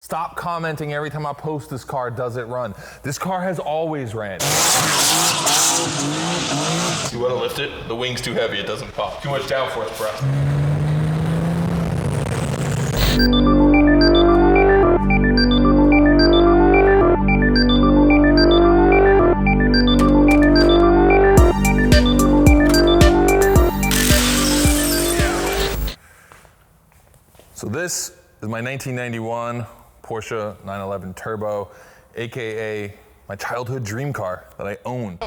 Stop commenting every time I post this car, does it run? This car has always ran. You want to lift it? The wing's too heavy, it doesn't pop. Too much downforce press. So this is my 1991 Porsche 911 Turbo, AKA my childhood dream car that I own.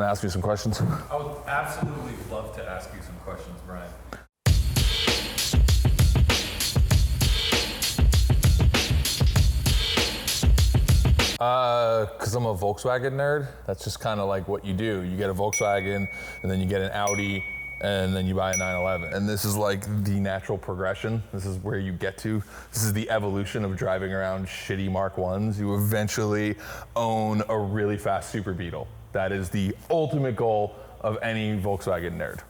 Ask me some questions? I would absolutely love to ask you some questions, Brian. Because I'm a Volkswagen nerd. That's just kind of like what you do. You get a Volkswagen, and then you get an Audi, and then you buy a 911. And this is like the natural progression. This is where you get to. This is the evolution of driving around shitty Mark 1s. You eventually own a really fast Super Beetle. That is the ultimate goal of any Volkswagen nerd.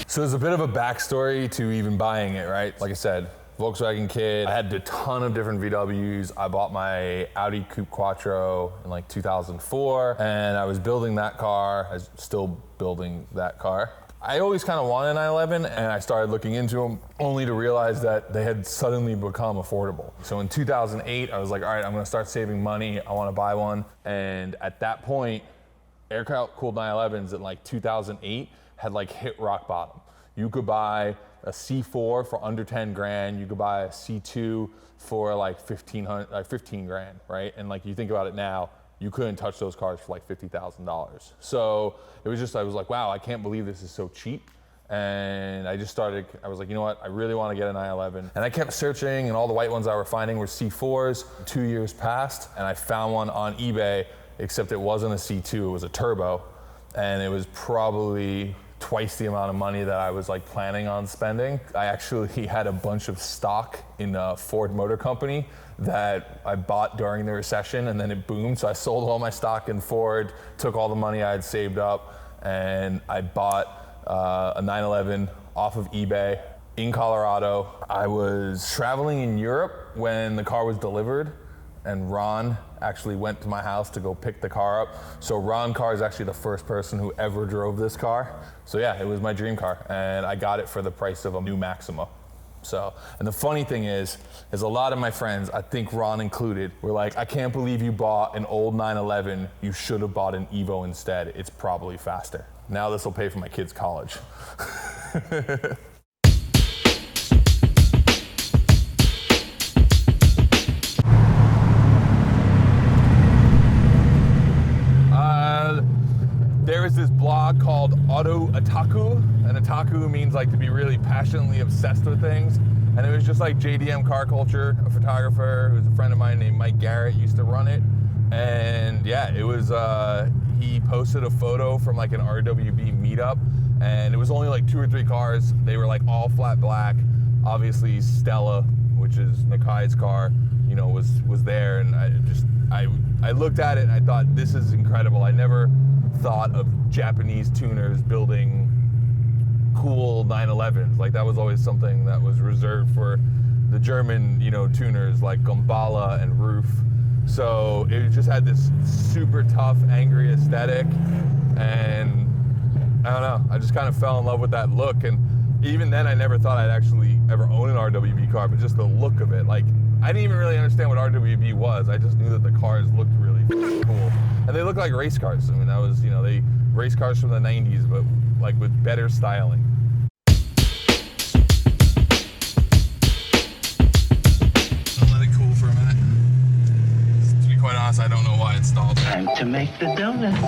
So there's a bit of a backstory to even buying it, right? Like I said, Volkswagen kid. I had a ton of different VWs. I bought my Audi Coupe Quattro in like 2004, and I was building that car. I was still building that car. I always kind of wanted a 911, and I started looking into them only to realize that they had suddenly become affordable. So in 2008, I was like, all right, I'm gonna start saving money. I wanna buy one. And at that point, air-cooled 911s in like 2008 had like hit rock bottom. You could buy a C4 for under 10 grand. You could buy a C2 for like 15 grand, right? And like you think about it now, you couldn't touch those cars for like $50,000. So it was just, I was like, wow, I can't believe this is so cheap. And I was like, you know what? I really want to get a 911. And I kept searching, and all the white ones I were finding were C4s. 2 years passed, and I found one on eBay, except it wasn't a C2, it was a turbo. And it was probably twice the amount of money that I was like planning on spending. I actually had a bunch of stock in Ford Motor Company that I bought during the recession, and then it boomed. So I sold all my stock in Ford, took all the money I had saved up, and I bought a 911 off of eBay in Colorado. I was traveling in Europe when the car was delivered, and Ron actually went to my house to go pick the car up. So Ron Carr is actually the first person who ever drove this car. So yeah, it was my dream car, and I got it for the price of a new Maxima. So, and the funny thing is a lot of my friends, I think Ron included, were like, I can't believe you bought an old 911. You should have bought an Evo instead. It's probably faster. Now this will pay for my kids' college. There is this blog called Auto Otaku, and otaku means like to be really passionately obsessed with things. And it was just like JDM Car Culture, a photographer who's a friend of mine named Mike Garrett used to run it. And yeah, it was, he posted a photo from like an RWB meetup, and it was only like 2 or 3 cars. They were like all flat black. Obviously Stella, which is Nakai's car, you know, was there. And I looked at it and I thought, this is incredible. I never thought of Japanese tuners building cool 911s. Like that was always something that was reserved for the German, you know, tuners like Gumballa and Roof. So it just had this super tough, angry aesthetic, and I don't know, I just kind of fell in love with that look. And even then I never thought I'd actually ever own an RWB car, but just the look of it, like I didn't even really understand what RWB was. I just knew that the cars looked really cool. And they look like race cars. I mean, that was, you know, they race cars from the 90s, but like with better styling. to make the donuts.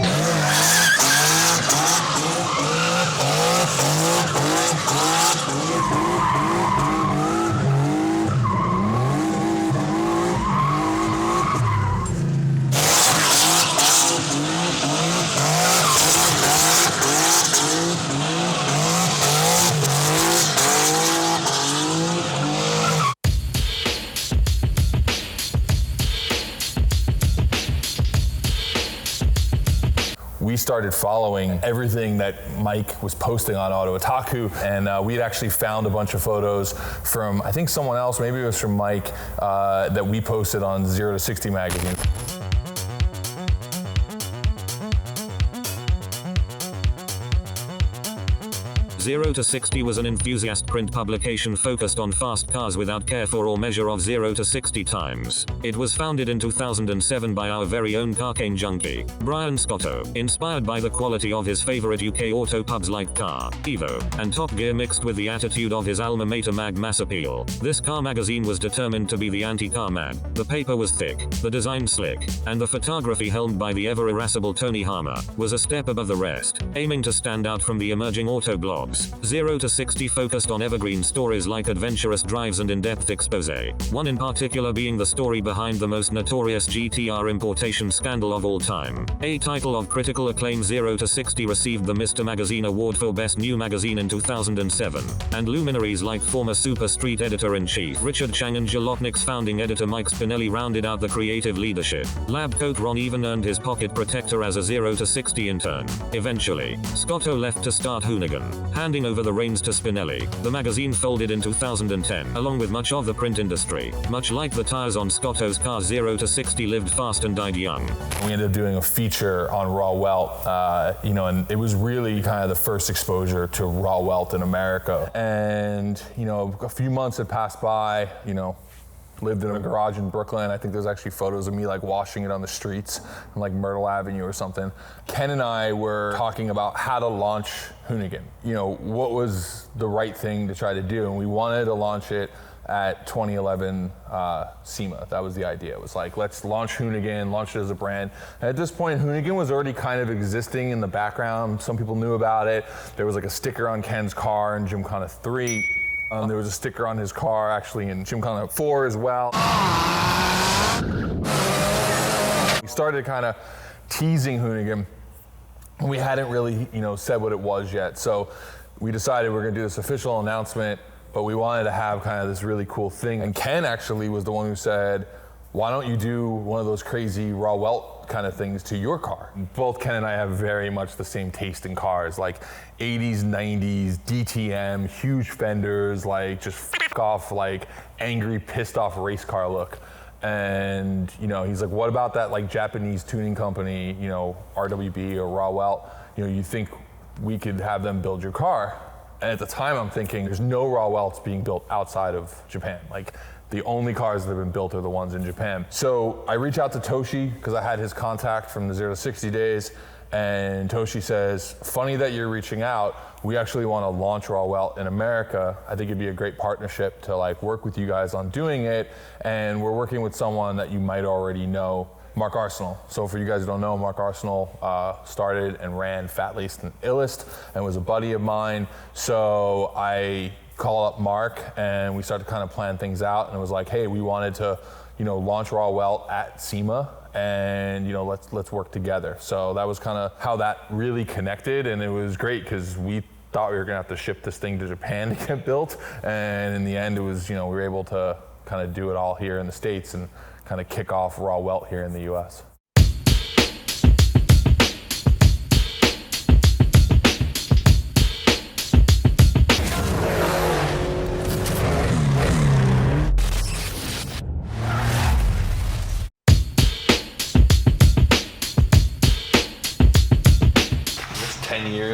We started following everything that Mike was posting on Auto Otaku, and we had actually found a bunch of photos from, I think someone else, maybe it was from Mike, that we posted on 0 to 60 magazine. Zero to 60 was an enthusiast print publication focused on fast cars without care for or measure of 0 to 60 times. It was founded in 2007 by our very own carcane junkie, Brian Scotto, inspired by the quality of his favorite UK auto pubs like Car, Evo, and Top Gear mixed with the attitude of his alma mater mag Mass Appeal. This car magazine was determined to be the anti-car mag. The paper was thick, the design slick, and the photography helmed by the ever-irascible Tony Harmer was a step above the rest, aiming to stand out from the emerging auto blogs. 0 to 60 focused on evergreen stories like adventurous drives and in-depth expose, one in particular being the story behind the most notorious GTR importation scandal of all time. A title of critical acclaim, 0 to 60 received the Mr. Magazine Award for Best New Magazine in 2007, and luminaries like former Super Street Editor-in-Chief Richard Chang and Jalopnik's founding editor Mike Spinelli rounded out the creative leadership. Lab coat Ron even earned his pocket protector as a 0 to 60 intern. Eventually, Scotto left to start Hoonigan, handing over the reins to Spinelli. The magazine folded in 2010, along with much of the print industry. Much like the tires on Scotto's cars, 0 to 60 lived fast and died young. We ended up doing a feature on Rauh Welt, and it was really kind of the first exposure to Rauh Welt in America. And, a few months had passed by, lived in a garage in Brooklyn. I think there's actually photos of me like washing it on the streets on like Myrtle Avenue or something. Ken and I were talking about how to launch Hoonigan. What was the right thing to try to do? And we wanted to launch it at 2011 SEMA. That was the idea. It was like, let's launch Hoonigan, launch it as a brand. And at this point, Hoonigan was already kind of existing in the background. Some people knew about it. There was like a sticker on Ken's car in Gymkhana 3. There was a sticker on his car actually in Gymkhana 4 as well. We started kind of teasing Hoonigan. We hadn't really, said what it was yet. So we decided we're gonna do this official announcement, but we wanted to have kind of this really cool thing. And Ken actually was the one who said, why don't you do one of those crazy Rauh Welt kind of things to your car? Both Ken and I have very much the same taste in cars, like 80s, 90s, DTM, huge fenders, like just f off, like angry, pissed off race car look. And, he's like, what about that like Japanese tuning company, RWB or Rauh Welt? You think we could have them build your car? And at the time I'm thinking, there's no Rauh Welts being built outside of Japan. Like, the only cars that have been built are the ones in Japan. So I reach out to Toshi because I had his contact from the 0 to 60 days, and Toshi says, funny that you're reaching out. We actually want to launch Rauh Welt in America. I think it'd be a great partnership to like work with you guys on doing it, and we're working with someone that you might already know, Mark Arsenal. So for you guys who don't know, Mark Arsenal started and ran Fat Laced and Illest and was a buddy of mine. So I call up Mark and we started to kind of plan things out, and it was like, hey, we wanted to, launch Rauh Welt at SEMA, and let's work together. So that was kind of how that really connected, and it was great because we thought we were gonna have to ship this thing to Japan to get built, and in the end it was, we were able to kind of do it all here in the States and kind of kick off Rauh Welt here in the US.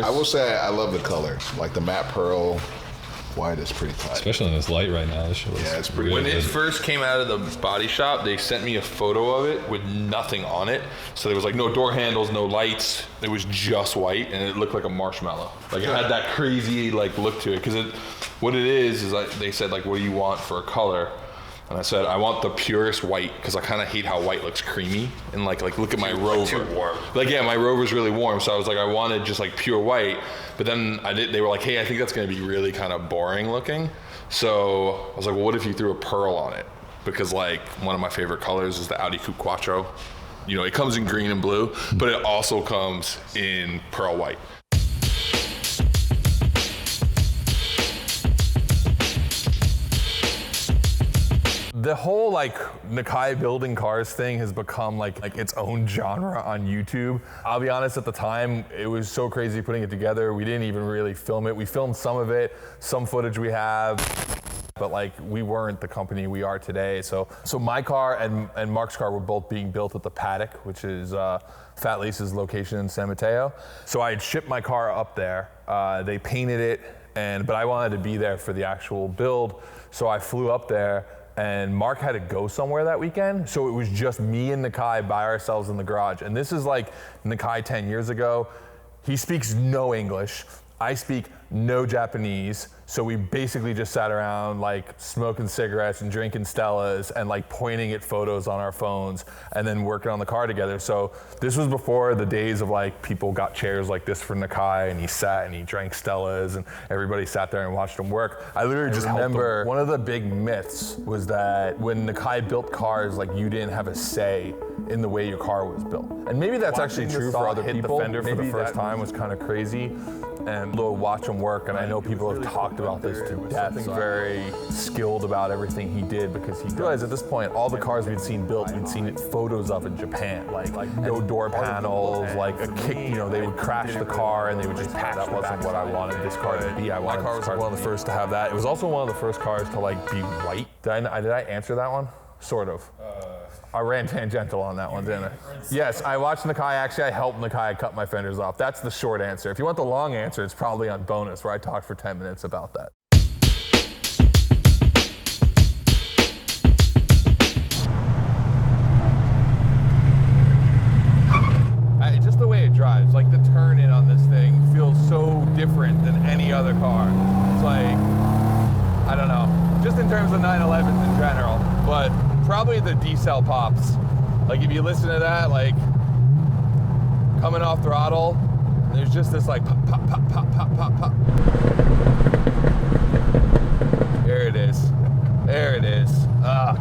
I will say I love the color, like the matte pearl white is pretty tight. Especially in this light right now. This shit looks it's pretty When good. it first came out of the body shop, they sent me a photo of it with nothing on it. So there was like no door handles, no lights. It was just white, and it looked like a marshmallow. Like it had that crazy like look to it. Because what it is like they said like, what do you want for a color? And I said, I want the purest white because I kind of hate how white looks creamy. And like look at my Rover. Too warm. Like, yeah, my Rover's really warm. So I was like, I wanted just like pure white. But then they were like, hey, I think that's going to be really kind of boring looking. So I was like, well, what if you threw a pearl on it? Because like one of my favorite colors is the Audi Coupe Quattro. You know, it comes in green and blue, but it also comes in pearl white. The whole like Nakai building cars thing has become like its own genre on YouTube. I'll be honest, at the time, it was so crazy putting it together. We didn't even really film it. We filmed some of it, some footage we have, but like we weren't the company we are today. So my car and Mark's car were both being built at the Paddock, which is Fat Lisa's location in San Mateo. So I had shipped my car up there. They painted it, but I wanted to be there for the actual build. So I flew up there. And Mark had to go somewhere that weekend, so it was just me and Nakai by ourselves in the garage. And this is like Nakai 10 years ago. He speaks no English. I speak no Japanese. So we basically just sat around like smoking cigarettes and drinking Stellas and like pointing at photos on our phones and then working on the car together. So this was before the days of like people got chairs like this for Nakai and he sat and he drank Stellas and everybody sat there and watched him work. I literally just remember one of the big myths was that when Nakai built cars, like you didn't have a say in the way your car was built. And maybe that's actually true for other people. The fender for the first time was kind of crazy. And to watch him work, and I know people have talked about this to death. Very skilled about everything he did because he realized at this point, all the cars we'd seen built, we'd seen photos of in Japan, like no door panels, like a kick. You know, they would crash the car and they would just patch. That wasn't what I wanted this car to be. My car was one of the first to have that. It was also one of the first cars to like be white. Did I answer that one? Sort of. I ran tangential on that one, didn't I? Yes, I watched Nakai. Actually, I helped Nakai cut my fenders off. That's the short answer. If you want the long answer, it's probably on bonus, where I talked for 10 minutes about that. Just the way it drives, like the turn in on this thing feels so different than any other car. It's like, I don't know, just in terms of 911s in general, but probably the decel pops. Like if you listen to that, like coming off throttle, there's just this like pop, pop, pop, pop, pop, pop, pop. There it is. There it is. Ah,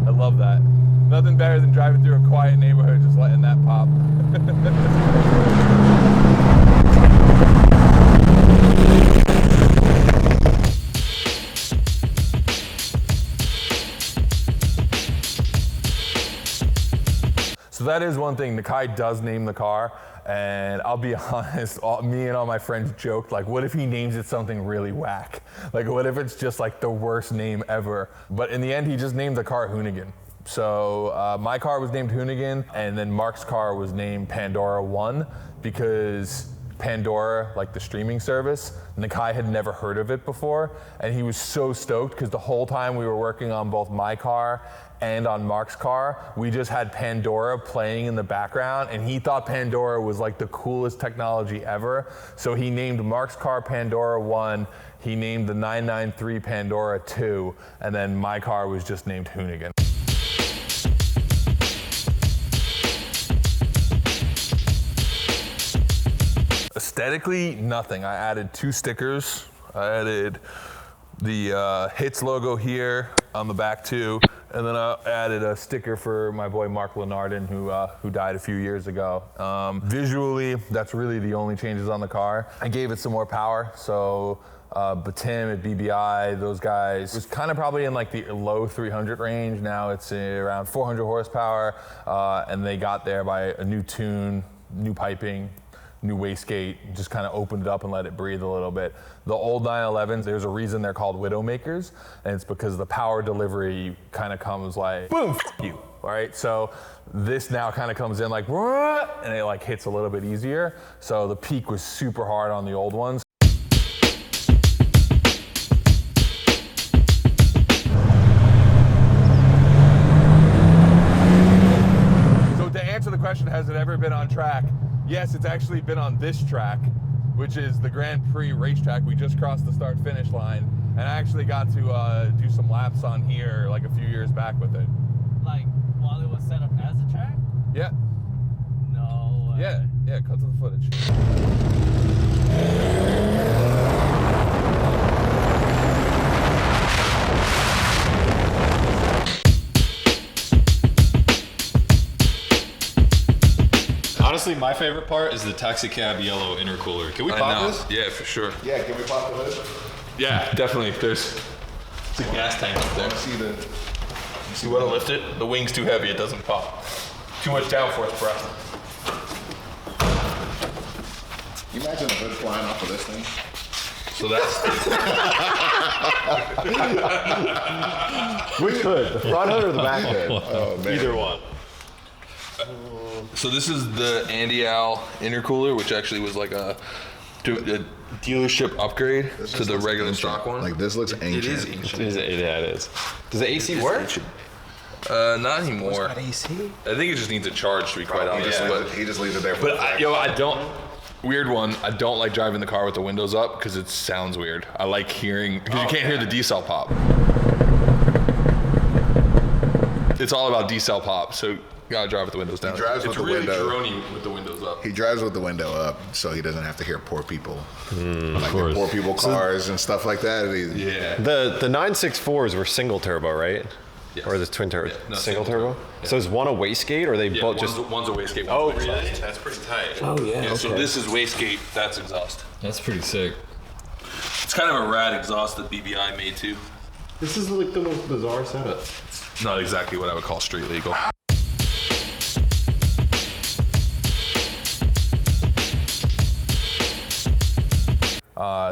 I love that. Nothing better than driving through a quiet neighborhood, just letting that pop. So that is one thing. Nakai does name the car, and I'll be honest, me and all my friends joked, like, what if he names it something really whack? Like, what if it's just like the worst name ever? But in the end, he just named the car Hoonigan. So my car was named Hoonigan, and then Mark's car was named Pandora 1 because Pandora, like the streaming service, Nakai had never heard of it before, and he was so stoked because the whole time we were working on both my car and on Mark's car, we just had Pandora playing in the background, and he thought Pandora was like the coolest technology ever. So he named Mark's car Pandora 1, he named the 993 Pandora 2, and then my car was just named Hoonigan. Aesthetically, nothing. I added 2 stickers. I added the Hits logo here on the back too, and then I added a sticker for my boy Mark Lenardin, who died a few years ago. Visually, that's really the only changes on the car. I gave it some more power, so Batim at BBI, those guys, it was kind of probably in like the low 300 range. Now it's around 400 horsepower, and they got there by a new tune, new piping, new wastegate, just kind of opened it up and let it breathe a little bit. The old 911s, there's a reason they're called Widowmakers, and it's because the power delivery kind of comes like, boom, you, all right? So this now kind of comes in like, and it like hits a little bit easier. So the peak was super hard on the old ones. So to answer the question, has it ever been on track? Yes, it's actually been on this track. which is the Grand Prix racetrack. We just crossed the start-finish line, and I actually got to do some laps on here like a few years back with it. Like while it was set up as a track? Yeah. No way. Yeah, cut to the footage. Honestly, my favorite part is the taxi cab yellow intercooler. Can we pop this? Yeah, for sure. Yeah, can we pop the hood? Yeah, definitely. There's a gas tank up there. See You want to lift it? The wing's too heavy, it doesn't pop. Too much downforce, bro. you imagine the hood flying off of this thing? So that's Which hood? The front hood or the back hood? Oh man. Either one. So this is the Andial intercooler, which actually was like a dealership upgrade to the regular stock one. Like this looks ancient. It is ancient. Yeah, it is. Does the AC work? Ancient. Not anymore. AC? I think it just needs a charge, to be quite honest. He just leaves it there. But I don't. Weird one. I don't like driving the car with the windows up because it sounds weird. I like hearing because you can't hear the decel pop. It's all about decel pop, so you gotta drive with the windows down. He drives it's with the really window. Droney with the windows up. He drives with the window up, so he doesn't have to hear poor people. Like course. the poor people cars and stuff like that. Yeah. The 964s were single turbo, right? Yes. Or the twin turbo? Yeah, no, single single turbo? turbo. Yeah. So is one a wastegate or are they Yeah, both just... one's a wastegate. Oh, one's really? exhaust. That's pretty tight. Oh, yeah, So okay. this is wastegate. That's exhaust. That's pretty sick. It's kind of a rad exhaust that BBI made too. This is like the most bizarre setup. Not exactly what I would call street legal.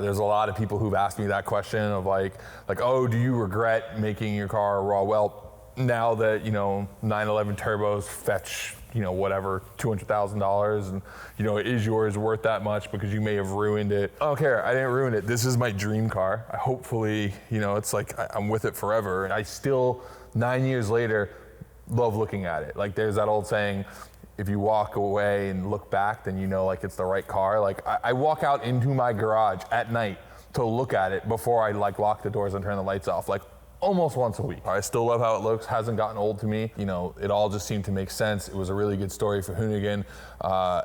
There's a lot of people who've asked me that question of like, oh, do you regret making your car a Rauh Welt now that, 911 turbos fetch, whatever, $200,000 and, is yours worth that much because you may have ruined it? I don't care, I didn't ruin it. This is my dream car. Hopefully, it's like I'm with it forever. And I still, 9 years later, love looking at it. Like there's that old saying, if you walk away and look back, then like it's the right car. Like I walk out into my garage at night to look at it before I lock the doors and turn the lights off, like almost once a week. I still love how it looks, hasn't gotten old to me. It all just seemed to make sense. It was a really good story for Hoonigan.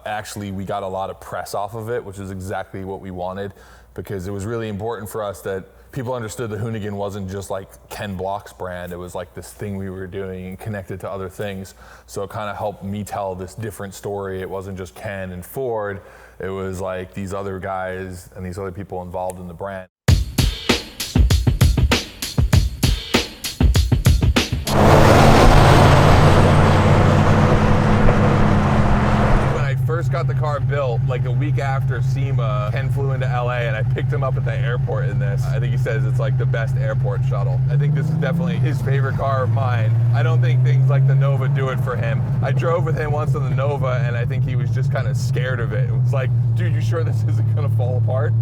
Actually, we got a lot of press off of it, which is exactly what we wanted, because it was really important for us that people understood that Hoonigan wasn't just like Ken Block's brand. It was like this thing we were doing and connected to other things. So it kind of helped me tell this different story. It wasn't just Ken and Ford. It was like these other guys and these other people involved in the brand. First got the car built, like a week after SEMA, Ken flew into LA and I picked him up at the airport in this. I think he says it's like the best airport shuttle. I think this is definitely his favorite car of mine. I don't think things like the Nova do it for him. I drove with him once on the Nova and I think he was just kind of scared of it. It was like, dude, you sure this isn't gonna fall apart?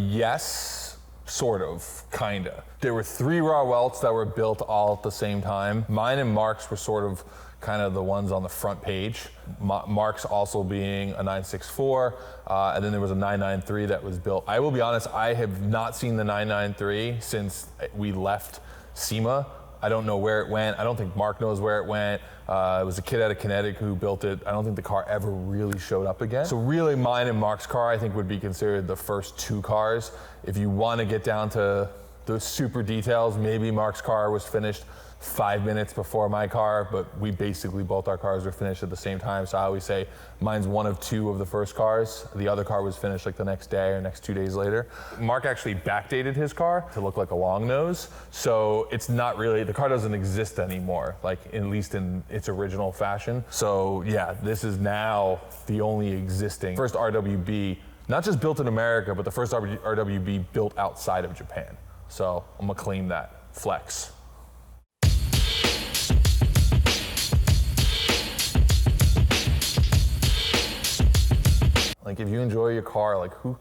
Yes, sort of, kinda. There were 3 Rauh Welts that were built all at the same time. Mine and Mark's were sort of kind of the ones on the front page. Mark's also being a 964, and then there was a 993 that was built. I will be honest, I have not seen the 993 since we left SEMA. I don't know where it went. I don't think Mark knows where it went. It was a kid out of Connecticut who built it. I don't think the car ever really showed up again. So really mine and Mark's car, I think, would be considered the first 2 cars. If you want to get down to the super details, maybe Mark's car was finished 5 minutes before my car, but we basically both our cars were finished at the same time. So I always say mine's one of 2 of the first cars. The other car was finished like the next day or next 2 days later. Mark actually backdated his car to look like a long nose. So it's not really, the car doesn't exist anymore, like at least in its original fashion. So yeah, this is now the only existing first RWB, not just built in America, but the first RWB built outside of Japan. So I'm gonna claim that, flex. Like if you enjoy your car, like who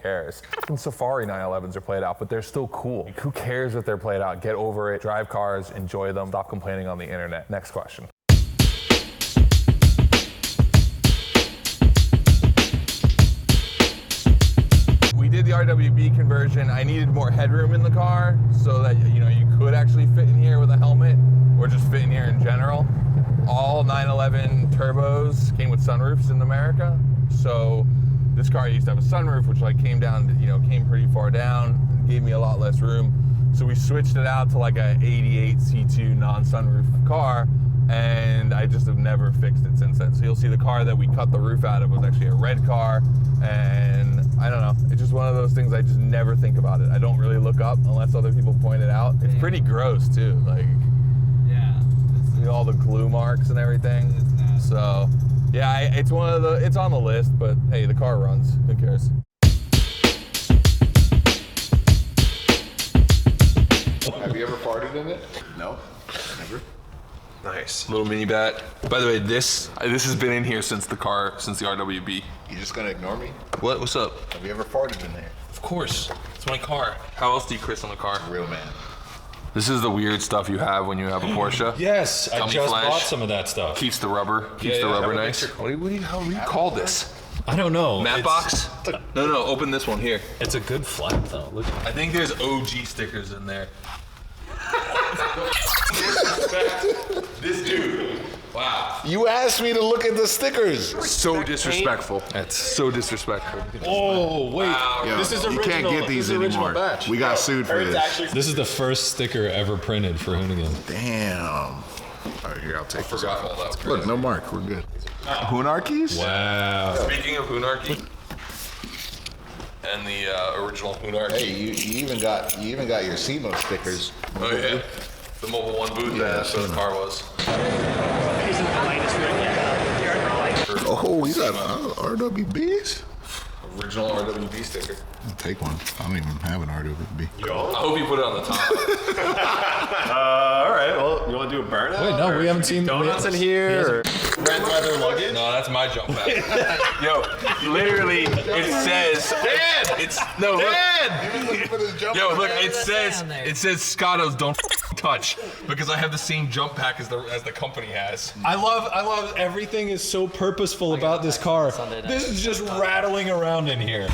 cares? Fucking Safari 911s are played out, but they're still cool. Like, who cares if they're played out? Get over it, drive cars, enjoy them, stop complaining on the internet. Next question. We did the RWB conversion. I needed more headroom in the car so that you could actually fit in here with a helmet or just fit in here in general. All 911 turbos came with sunroofs in America. So this car used to have a sunroof, which came down, came pretty far down, gave me a lot less room. So we switched it out to like a 88 C2 non-sunroof car, and I just have never fixed it since then. So you'll see the car that we cut the roof out of was actually a red car, and I don't know, it's just one of those things I just never think about it. I don't really look up unless other people point it out. It's pretty gross too, all the glue marks and everything. So yeah, it's it's on the list, but hey, the car runs, who cares? Have you ever farted in it? No, never. Nice. Little mini bat. By the way, this has been in here since the RWB. You just gonna ignore me? What? What's up? Have you ever farted in there? Of course. It's my car. How else do you Chris on the car? Real man. This is the weird stuff you have when you have a Porsche. Yes, I Tummy just flash. bought some of that stuff. Keeps the rubber nice. How do you call this? I don't know. Matte box? No, open this one here. It's a good flap though. Look. I think there's OG stickers in there. This dude. Wow. You asked me to look at the stickers. So disrespectful. That's so disrespectful. Oh wait, Yo, this is you original. can't get these this is original anymore. batch. We got sued for this. This is the first sticker ever printed for Hoonigan. Damn. All right, here, I'll take this Forgot off. all that. Look, no mark. We're good. Hoonarchies? Wow. Speaking of Hoonarchy and the original Hoonarchy. Hey, you even got your SEMO stickers. Oh yeah, the Mobile One booth that the car was. Oh, you got RWBs? Original RWB sticker. I'll take one. I don't even have an RWB. I hope you put it on the top. All right. Well, you want to do a burnout? Wait, no, we haven't seen Donuts in here. Red leather luggage. No, that's my jump pack. Yo, literally, it says. Dad! It's no. Look, Dad! yo, look, it says Scotto's don't touch because I have the same jump pack as the company has. I love everything is so purposeful about this car. This is just rattling around in here.